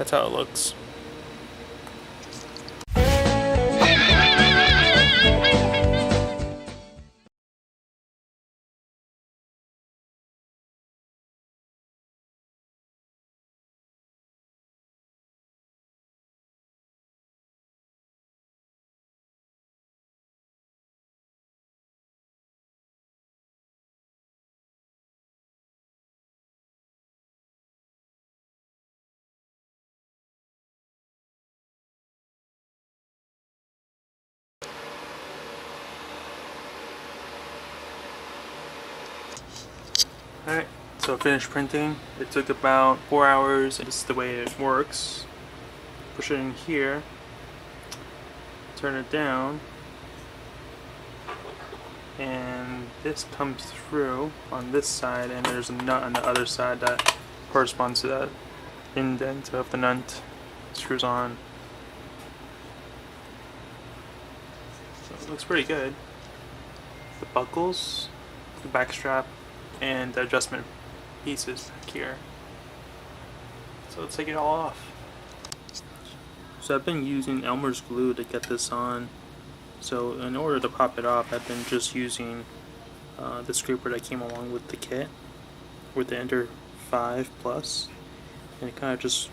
That's how it looks. Alright, so finished printing. It took about 4 hours. This is the way it works. Push it in here, turn it down, and this comes through on this side, and there's a nut on the other side that corresponds to that indent of the nut. Screws on. So it looks pretty good. The buckles, the back strap, and the adjustment pieces back here. So let's take it all off. So I've been using Elmer's glue to get this on. So in order to pop it off, I've been just using the scraper that came along with the kit, with the Ender 5 Plus, and kind of just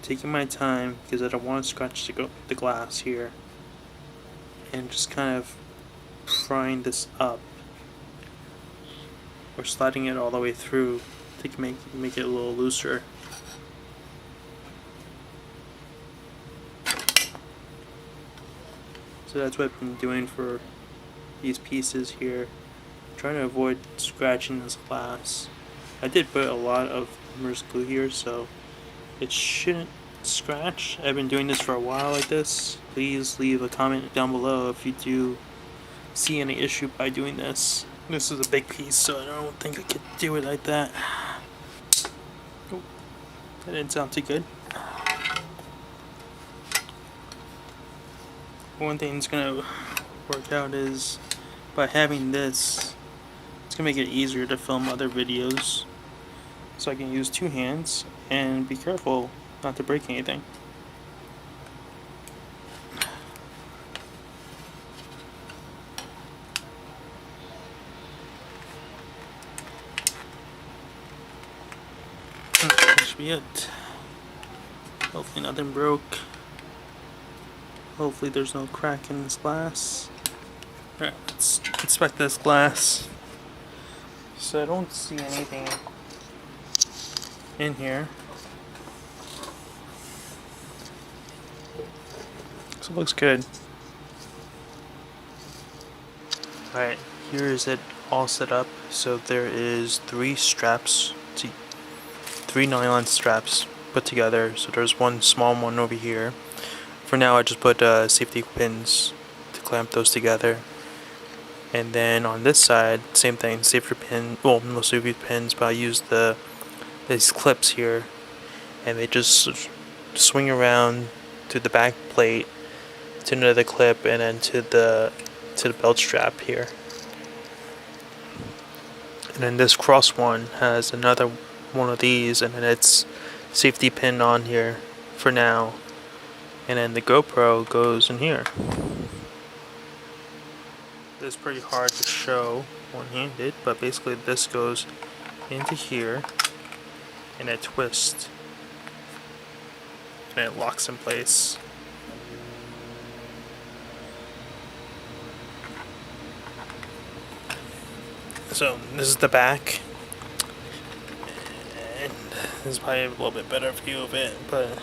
taking my time because I don't want to scratch the glass here, and just kind of prying this up, or sliding it all the way through to make it a little looser. So that's what I've been doing for these pieces here, trying to avoid scratching this glass. I did put a lot of Elmer's glue here, so it shouldn't scratch. I've been doing this for a while like this. Please leave a comment down below if you do see any issue by doing this. This is a big piece, so I don't think I could do it like that. Oh, that didn't sound too good. One thing that's gonna work out is by having this, it's gonna make it easier to film other videos. So I can use two hands and be careful not to break anything. That should be it. Hopefully nothing broke. Hopefully there's no crack in this glass. Alright, let's inspect this glass. So I don't see anything in here. So it looks good. Alright, here is it all set up. So there is three nylon straps put together. So there's one small one over here. For now I just put safety pins to clamp those together. And then on this side, same thing, safety pin, well, no safety pins, but I used these clips here, and they just swing around to the back plate, to another clip, and then to the belt strap here. And then this cross one has another one of these, and then it's safety pin on here for now. And then the GoPro goes in here. It's pretty hard to show one-handed, but basically this goes into here and it twists and it locks in place. So this is the back, and this is probably a little bit better view of it, but